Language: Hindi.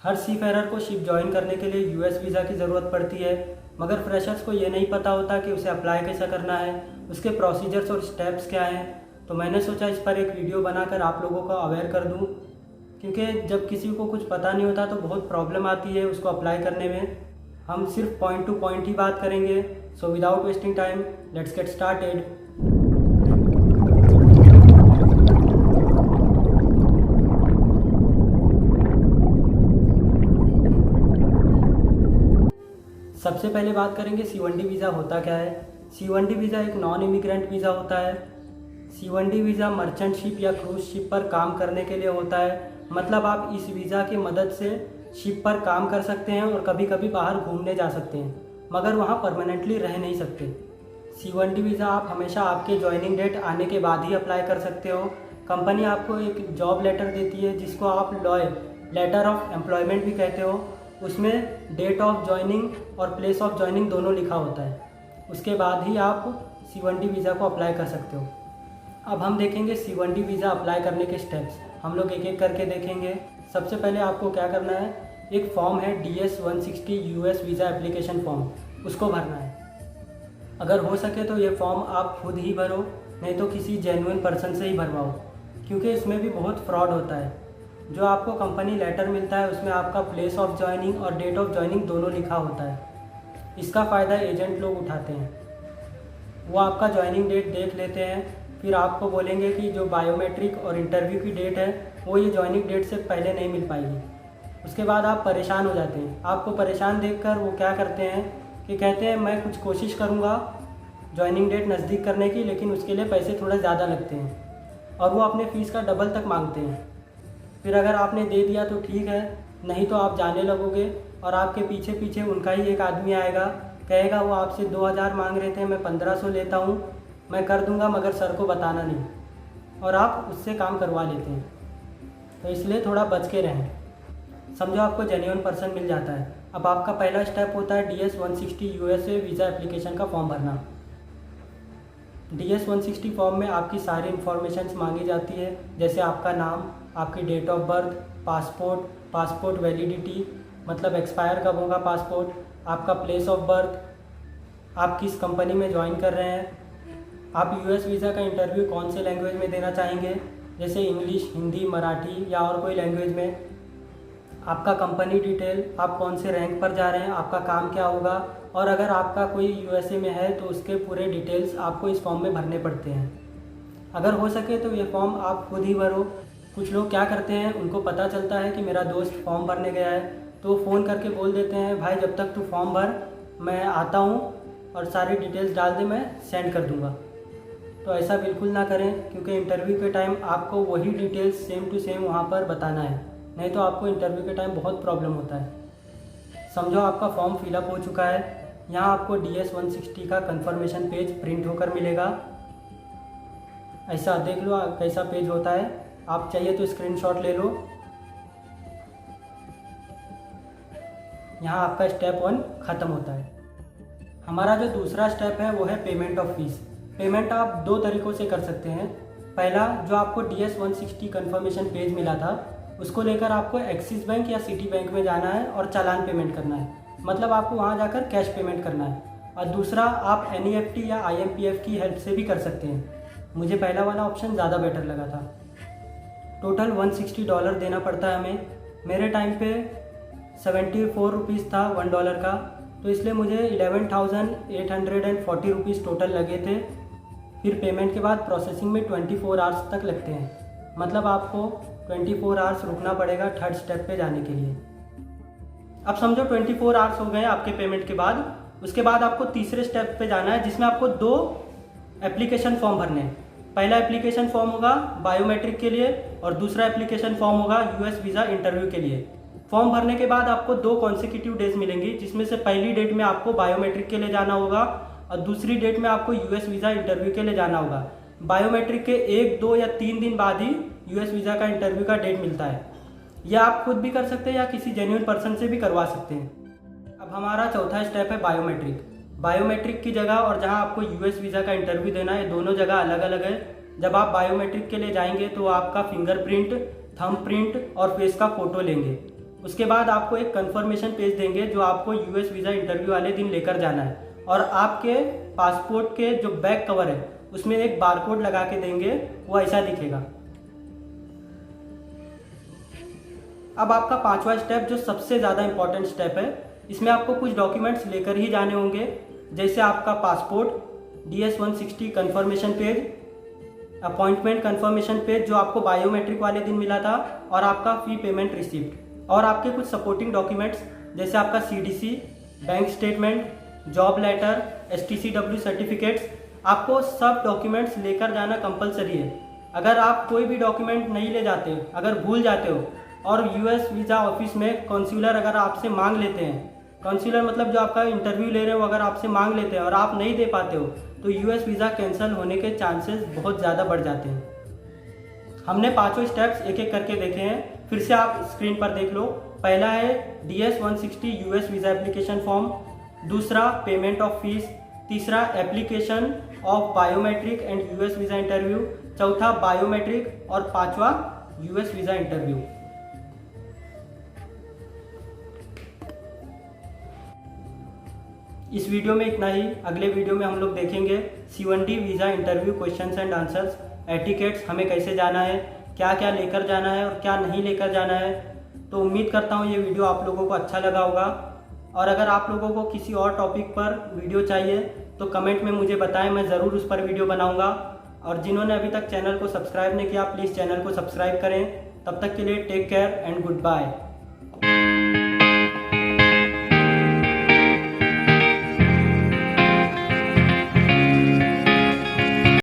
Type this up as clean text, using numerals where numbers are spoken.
हर सीफेरर को शिप ज्वाइन करने के लिए यूएस वीज़ा की ज़रूरत पड़ती है, मगर फ्रेशर्स को ये नहीं पता होता कि उसे अप्लाई कैसे करना है, उसके प्रोसीजर्स और स्टेप्स क्या हैं। तो मैंने सोचा इस पर एक वीडियो बनाकर आप लोगों को अवेयर कर दूं, क्योंकि जब किसी को कुछ पता नहीं होता तो बहुत प्रॉब्लम आती है उसको अप्लाई करने में। हम सिर्फ पॉइंट टू पॉइंट ही बात करेंगे। So without wasting time let's get started. सबसे पहले बात करेंगे C1D वीज़ा होता क्या है। C1D वीज़ा एक नॉन इमिग्रेंट वीज़ा होता है। C1D वीज़ा मर्चेंट शिप या क्रूज शिप पर काम करने के लिए होता है। मतलब आप इस वीज़ा की मदद से शिप पर काम कर सकते हैं और कभी कभी बाहर घूमने जा सकते हैं, मगर वहाँ परमानेंटली रह नहीं सकते। C1D वीज़ा आप हमेशा आपके ज्वाइनिंग डेट आने के बाद ही अप्लाई कर सकते हो। कंपनी आपको एक जॉब लेटर देती है जिसको आप लेटर ऑफ एम्प्लॉयमेंट भी कहते हो। उसमें डेट ऑफ ज्वाइनिंग और प्लेस ऑफ ज्वाइनिंग दोनों लिखा होता है। उसके बाद ही आप C1D वीज़ा को अप्लाई कर सकते हो। अब हम देखेंगे C1D वीज़ा अप्लाई करने के स्टेप्स। हम लोग एक एक करके देखेंगे। सबसे पहले आपको क्या करना है, एक फॉर्म है DS-160 US visa application form, उसको भरना है। अगर हो सके तो ये फॉर्म आप खुद ही भरो, नहीं तो किसी जेन्युइन पर्सन से ही भरवाओ, क्योंकि इसमें भी बहुत फ्रॉड होता है। जो आपको कंपनी लेटर मिलता है उसमें आपका प्लेस ऑफ ज्वाइनिंग और डेट ऑफ ज्वाइनिंग दोनों लिखा होता है। इसका फ़ायदा एजेंट लोग उठाते हैं। वो आपका ज्वाइनिंग डेट देख लेते हैं, फिर आपको बोलेंगे कि जो बायोमेट्रिक और इंटरव्यू की डेट है वो ये ज्वाइनिंग डेट से पहले नहीं मिल पाएगी। उसके बाद आप परेशान हो जाते हैं। आपको परेशान देखकर वो क्या करते हैं कि कहते हैं मैं कुछ कोशिश करूँगा ज्वाइनिंग डेट नज़दीक करने की, लेकिन उसके लिए पैसे थोड़ा ज़्यादा लगते हैं और वो अपने फ़ीस का डबल तक मांगते हैं। फिर अगर आपने दे दिया तो ठीक है, नहीं तो आप जाने लगोगे और आपके पीछे पीछे उनका ही एक आदमी आएगा, कहेगा वो आपसे 2000 मांग रहे थे, मैं 1500 लेता हूँ, मैं कर दूंगा, मगर सर को बताना नहीं, और आप उससे काम करवा लेते हैं। तो इसलिए थोड़ा बच के रहें। समझो आपको जेन्युइन पर्सन मिल जाता है। अब आपका पहला स्टेप होता है DS-160 USA वीज़ा एप्लीकेशन का फॉर्म भरना। DS-160 फॉर्म में आपकी सारी इन्फॉर्मेशंस मांगी जाती है, जैसे आपका नाम, आपकी date of birth, passport validity मतलब एक्सपायर कब होगा पासपोर्ट, आपका प्लेस ऑफ बर्थ, आप किस कंपनी में ज्वाइन कर रहे हैं, आप US वीज़ा का इंटरव्यू कौन से लैंग्वेज में देना चाहेंगे, जैसे इंग्लिश, हिंदी, मराठी या और कोई लैंग्वेज में, आपका कंपनी डिटेल, आप कौन से रैंक पर जा रहे हैं, आपका काम क्या होगा, और अगर आपका कोई USA में है तो उसके पूरे डिटेल्स आपको इस फॉर्म में भरने पड़ते हैं। अगर हो सके तो ये फॉर्म आप खुद ही भरो। कुछ लोग क्या करते हैं, उनको पता चलता है कि मेरा दोस्त फॉर्म भरने गया है तो फ़ोन करके बोल देते हैं भाई जब तक तू फॉर्म भर मैं आता हूँ और सारी डिटेल्स डाल दे, मैं सेंड कर दूँगा। तो ऐसा बिल्कुल ना करें, क्योंकि इंटरव्यू के टाइम आपको वही डिटेल्स सेम टू सेम वहाँ पर बताना है, नहीं तो आपको इंटरव्यू के टाइम बहुत प्रॉब्लम होता है। समझो आपका फॉर्म फिलअप हो चुका है। यहाँ आपको DS-160 का कंफर्मेशन पेज प्रिंट होकर मिलेगा। ऐसा देख लो कैसा पेज होता है, आप चाहिए तो स्क्रीनशॉट ले लो। यहाँ आपका स्टेप 1 ख़त्म होता है। हमारा जो दूसरा स्टेप है वो है पेमेंट ऑफ फीस। पेमेंट आप दो तरीक़ों से कर सकते हैं। पहला, जो आपको DS-160 कंफर्मेशन पेज मिला था उसको लेकर आपको एक्सिस बैंक या सिटी बैंक में जाना है और चालान पेमेंट करना है, मतलब आपको वहाँ जाकर कैश पेमेंट करना है। और दूसरा, आप NEFT या IMPF की हेल्प से भी कर सकते हैं। मुझे पहला वाला ऑप्शन ज़्यादा बेटर लगा था। टोटल $160 देना पड़ता है हमें। मेरे टाइम पे 74 रुपीज़ था $1 का, तो इसलिए मुझे 11,840 रुपीज़ टोटल लगे थे। फिर पेमेंट के बाद प्रोसेसिंग में 24 आवर्स तक लगते हैं, मतलब आपको 24 आवर्स रुकना पड़ेगा थर्ड स्टेप पे जाने के लिए। अब समझो 24 आवर्स हो गए आपके पेमेंट के बाद। उसके बाद आपको तीसरे स्टेप पे जाना है, जिसमें आपको 2 एप्लीकेशन फॉर्म भरने हैं। पहला एप्लीकेशन फॉर्म होगा बायोमेट्रिक के लिए और दूसरा एप्लीकेशन फॉर्म होगा US वीज़ा इंटरव्यू के लिए। फॉर्म भरने के बाद आपको 2 कॉन्सिक्यूटिव डेज मिलेंगी, जिसमें से पहली डेट में आपको बायोमेट्रिक के लिए जाना होगा और दूसरी डेट में आपको US वीज़ा इंटरव्यू के लिए जाना होगा। बायोमेट्रिक के 1, 2 या 3 दिन बाद ही US वीज़ा का इंटरव्यू का डेट मिलता है। यह आप खुद भी कर सकते हैं या किसी जेन्युइन पर्सन से भी करवा सकते हैं। अब हमारा चौथा स्टेप है बायोमेट्रिक। बायोमेट्रिक की जगह और जहां आपको US वीज़ा का इंटरव्यू देना है, दोनों जगह अलग अलग है। जब आप बायोमेट्रिक के लिए जाएंगे तो आपका फिंगरप्रिंट, थंब प्रिंट और फेस का फ़ोटो लेंगे। उसके बाद आपको एक कंफर्मेशन पेज देंगे जो आपको यूएस वीज़ा इंटरव्यू वाले दिन लेकर जाना है, और आपके पासपोर्ट के जो बैक कवर है उसमें एक बारकोड लगा के देंगे, वो ऐसा दिखेगा। अब आपका पांचवा स्टेप जो सबसे ज़्यादा इंपॉर्टेंट स्टेप है, इसमें आपको कुछ डॉक्यूमेंट्स लेकर ही जाने होंगे, जैसे आपका passport, DS-160 confirmation page, appointment confirmation page जो आपको बायोमेट्रिक वाले दिन मिला था, और आपका फी पेमेंट रिसिप्ट, और आपके कुछ सपोर्टिंग डॉक्यूमेंट्स जैसे आपका CDC, bank statement, job letter, STCW certificates. आपको सब डॉक्यूमेंट्स लेकर जाना कंपलसरी है। अगर आप कोई भी डॉक्यूमेंट नहीं ले जाते, अगर भूल जाते हो, और यूएस वीज़ा ऑफिस में काउंसलर अगर आपसे मांग लेते हैं, काउंसलर मतलब जो आपका इंटरव्यू ले रहे हो, अगर आपसे मांग लेते हैं और आप नहीं दे पाते हो, तो यूएस वीज़ा कैंसिल होने के चांसेस बहुत ज़्यादा बढ़ जाते हैं। हमने पांचों स्टेप्स एक एक करके देखे हैं, फिर से आप स्क्रीन पर देख लो। पहला है DS-160 US visa application form, दूसरा पेमेंट ऑफ फीस, तीसरा application of biometric and US visa interview, चौथा बायोमेट्रिक, और पांचवा यूएस वीज़ा इंटरव्यू। इस वीडियो में इतना ही। अगले वीडियो में हम लोग देखेंगे C1D visa interview questions and answers, etiquettes, हमें कैसे जाना है, क्या क्या लेकर जाना है और क्या नहीं लेकर जाना है। तो उम्मीद करता हूँ ये वीडियो आप लोगों को अच्छा लगा होगा, और अगर आप लोगों को किसी और टॉपिक पर वीडियो चाहिए तो कमेंट में मुझे बताएं, मैं ज़रूर उस पर वीडियो बनाऊँगा। और जिन्होंने अभी तक चैनल को सब्सक्राइब नहीं किया, प्लीज़ चैनल को सब्सक्राइब करें। तब तक के लिए take care and good bye.